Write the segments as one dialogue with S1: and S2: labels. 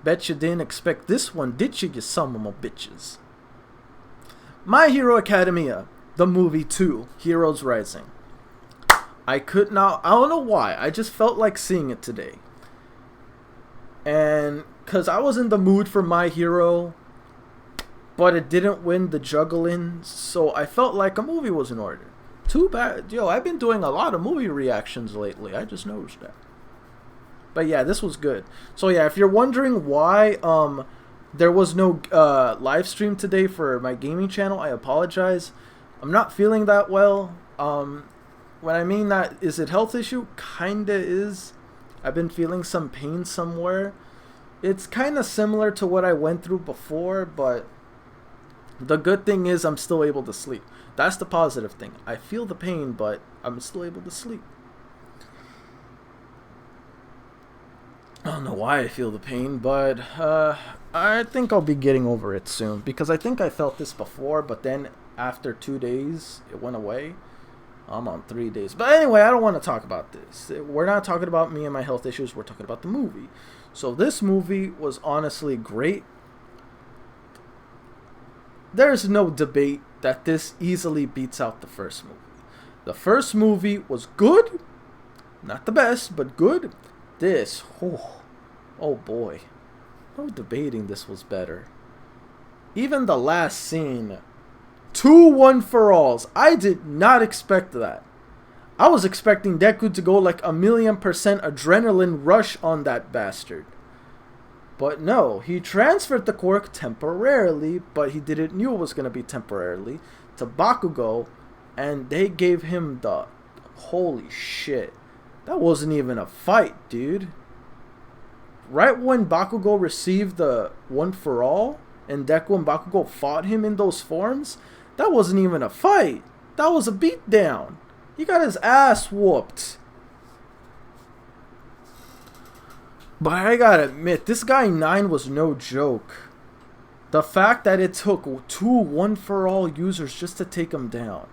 S1: Bet you didn't expect this one, did you some of my bitches? My Hero Academia, the movie 2, Heroes Rising. I don't know why, I just felt like seeing it today. And because I was in the mood for My Hero, but it didn't win the juggling, so I felt like a movie was in order. Too bad. Yo, I've been doing a lot of movie reactions lately. I just noticed that. But yeah, this was good. So yeah, if you're wondering why there was no live stream today for my gaming channel, I apologize. I'm not feeling that well. When I mean that, is it health issue? Kinda is. I've been feeling some pain somewhere. It's kind of similar to what I went through before, but the good thing is I'm still able to sleep. That's the positive thing. I feel the pain, but I'm still able to sleep. I don't know why I feel the pain, but I think I'll be getting over it soon. Because I think I felt this before, but then after 2 days, it went away. I'm on 3 days. But anyway, I don't want to talk about this. We're not talking about me and my health issues. We're talking about the movie. So this movie was honestly great. There's no debate that this easily beats out the first movie. The first movie was good. Not the best, but good. This, oh boy. No debating this was better. Even the last scene. 2 one-for-alls. I did not expect that. I was expecting Deku to go like 1,000,000% adrenaline rush on that bastard. But no, he transferred the quirk temporarily, but he didn't knew it was going to be temporarily, to Bakugo, and they gave him the... Holy shit. That wasn't even a fight, dude. Right when Bakugo received the one-for-all, and Deku and Bakugo fought him in those forms, that wasn't even a fight. That was a beatdown. He got his ass whooped. But I gotta admit, this guy 9 was no joke. The fact that it took 2 one-for-all users just to take him down.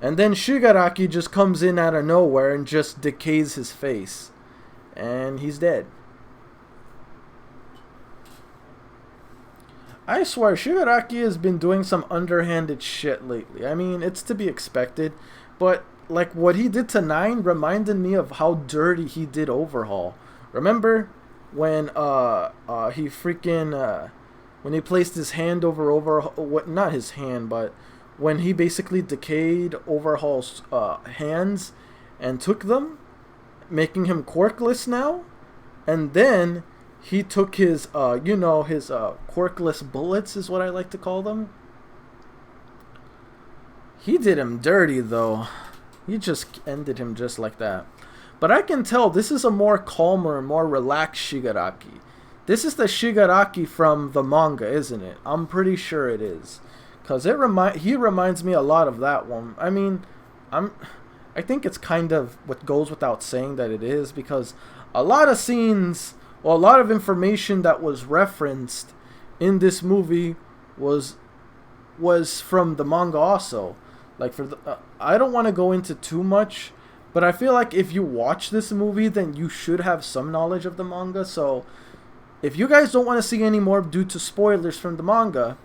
S1: And then Shigaraki just comes in out of nowhere and just decays his face. And he's dead. I swear, Shigaraki has been doing some underhanded shit lately. I mean, it's to be expected. But, like, what he did to 9 reminded me of how dirty he did Overhaul. Remember when he freaking... when he placed his hand over Overhaul... Not his hand, but... when he basically decayed Overhaul's hands and took them, making him quirkless now, and then he took his, his quirkless bullets is what I like to call them. He did him dirty, though. He just ended him just like that. But I can tell this is a more calmer, more relaxed Shigaraki. This is the Shigaraki from the manga, isn't it? I'm pretty sure it is. Because he reminds me a lot of that one. I mean, I think it's kind of what goes without saying that it is, because a lot of scenes, or a lot of information that was referenced in this movie was from the manga also. Like, for the, I don't want to go into too much, but I feel like if you watch this movie, then you should have some knowledge of the manga. So, if you guys don't want to see any more due to spoilers from the manga,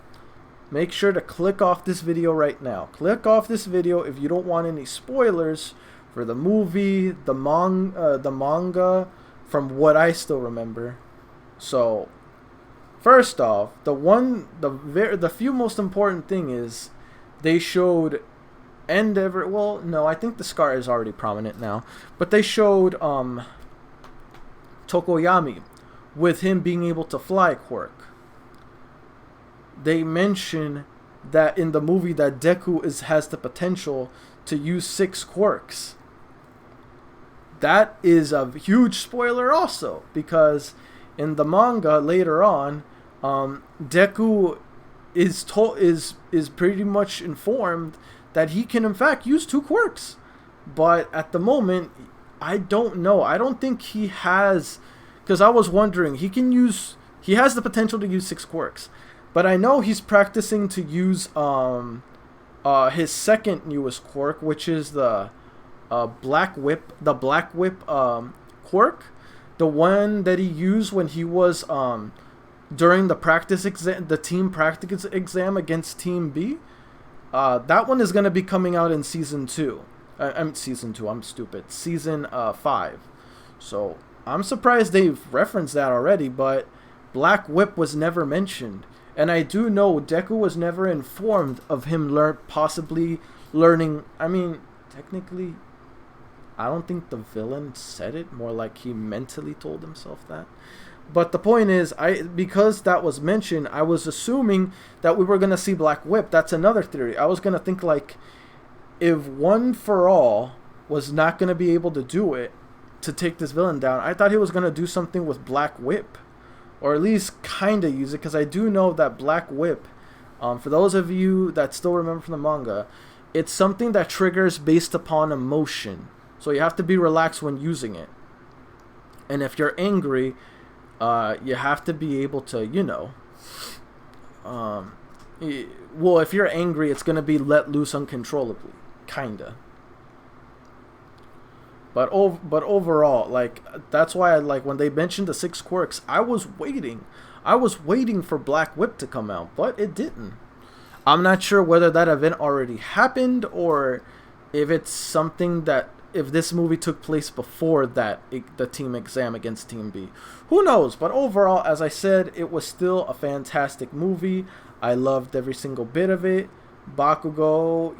S1: make sure to click off this video right now. Click off this video if you don't want any spoilers for the movie, the manga, from what I still remember. So, first off, the few most important thing is they showed Endeavor. Well, no, I think the scar is already prominent now, but they showed Tokoyami with him being able to fly quirk. They mention that in the movie that Deku has the potential to use 6 quirks. That is a huge spoiler also, because in the manga later on, Deku is pretty much informed that he can in fact use 2 quirks. But at the moment, I don't know. I don't think he has, because I was wondering, he has the potential to use 6 quirks. But I know he's practicing to use his second newest quirk, which is the Black Whip quirk. the one that he used when he was during the practice exam, the team practice exam against Team B. That one is gonna be coming out in season 2. Season 2. I'm stupid. Season 5. So I'm surprised they've referenced that already, but Black Whip was never mentioned. And I do know Deku was never informed of him possibly learning. I mean, technically, I don't think the villain said it. More like he mentally told himself that. But the point is, because that was mentioned, I was assuming that we were going to see Black Whip. That's another theory. I was going to think, like, if One For All was not going to be able to do it, to take this villain down, I thought he was going to do something with Black Whip. Or at least kind of use it, because I do know that Black Whip, for those of you that still remember from the manga, it's something that triggers based upon emotion. So you have to be relaxed when using it. And if you're angry, you have to be able to, you know, well, if you're angry, it's going to be let loose uncontrollably, kinda. But overall, like, that's why I, like, when they mentioned the 6 quirks, I was waiting for Black Whip to come out, but it didn't. I'm not sure whether that event already happened, or if it's something that, if this movie took place before that, the team exam against Team B. Who knows? But overall, as I said, it was still a fantastic movie. I loved every single bit of it. Bakugo,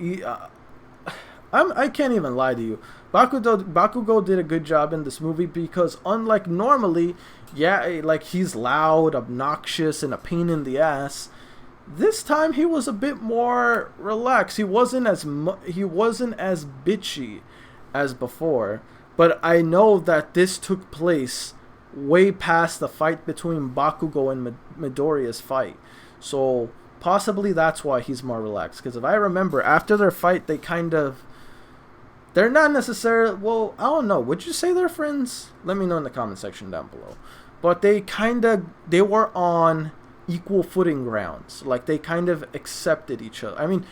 S1: I can't even lie to you. Bakugo did a good job in this movie, because unlike normally, yeah, like, he's loud, obnoxious, and a pain in the ass, this time he was a bit more relaxed. He wasn't as bitchy as before. But I know that this took place way past the fight between Bakugo and Midoriya's fight. So possibly that's why he's more relaxed. Because if I remember, after their fight, they're not necessarily, well, I don't know. Would you say they're friends? Let me know in the comment section down below. But they were on equal footing grounds. Like, they kind of accepted each other. I mean,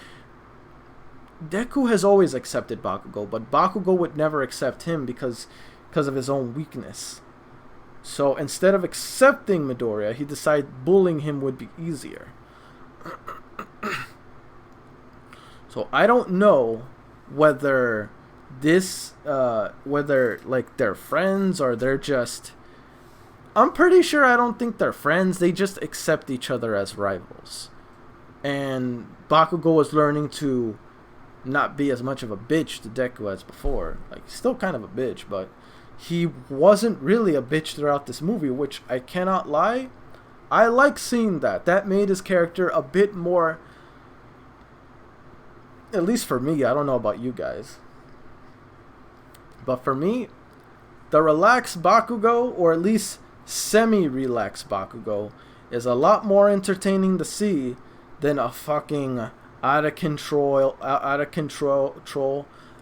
S1: Deku has always accepted Bakugo, but Bakugo would never accept him because of his own weakness. So instead of accepting Midoriya, he decided bullying him would be easier. So I don't know whether whether, like, they're friends or they're just, I'm pretty sure I don't think they're friends. They just accept each other as rivals. And Bakugo was learning to not be as much of a bitch to Deku as before. Like, still kind of a bitch, but he wasn't really a bitch throughout this movie, which I cannot lie. I like seeing that. That made his character a bit more, at least for me. I don't know about you guys. But for me, the relaxed Bakugo, or at least semi-relaxed Bakugo, is a lot more entertaining to see than a fucking out of control,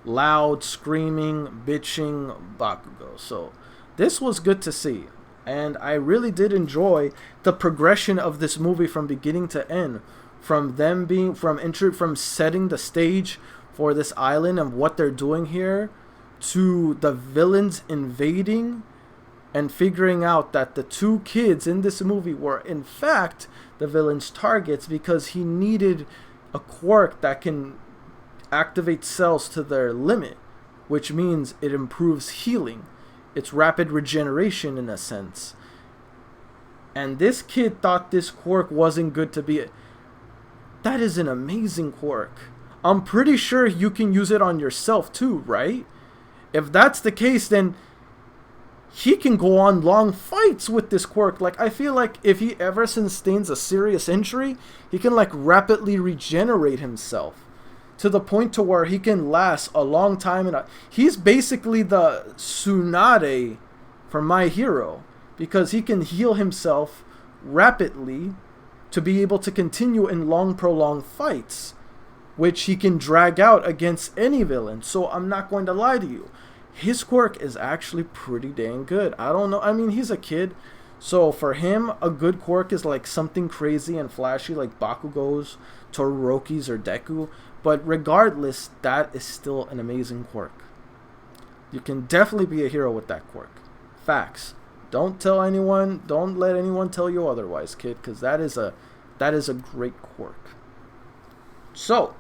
S1: loud, screaming, bitching Bakugo. So this was good to see, and I really did enjoy the progression of this movie from beginning to end, from them being from setting the stage for this island and what they're doing here, to the villains invading and figuring out that the 2 kids in this movie were in fact the villain's targets, because he needed a quirk that can activate cells to their limit, which means it improves healing. It's rapid regeneration in a sense. And this kid thought this quirk wasn't good to be. That is an amazing quirk. I'm pretty sure you can use it on yourself too, right? If that's the case, then he can go on long fights with this quirk. Like, I feel like if he ever sustains a serious injury, he can, like, rapidly regenerate himself to the point to where he can last a long time. And he's basically the Tsunade from My Hero, because he can heal himself rapidly to be able to continue in long, prolonged fights, which he can drag out against any villain. So I'm not going to lie to you. His quirk is actually pretty dang good. I don't know. I mean, he's a kid. So for him, a good quirk is like something crazy and flashy like Bakugo's, Todoroki's, or Deku. But regardless, that is still an amazing quirk. You can definitely be a hero with that quirk. Facts. Don't tell anyone. Don't let anyone tell you otherwise, kid, because that is a great quirk. So,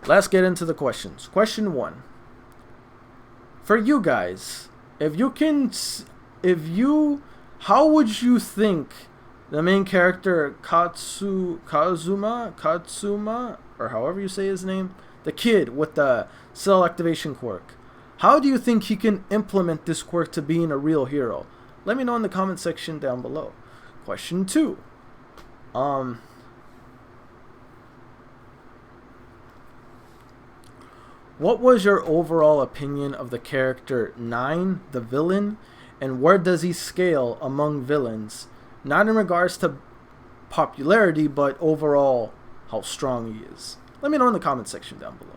S1: let's get into the questions. Question 1. For you guys, how would you think the main character Katsuma, or however you say his name, the kid with the cell activation quirk, how do you think he can implement this quirk to being a real hero? Let me know in the comment section down below. Question 2. What was your overall opinion of the character 9, the villain, and where does he scale among villains? Not in regards to popularity, but overall how strong he is. Let me know in the comment section down below.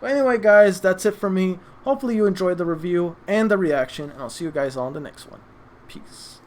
S1: But anyway, guys, that's it for me. Hopefully you enjoyed the review and the reaction, and I'll see you guys all in the next one. Peace.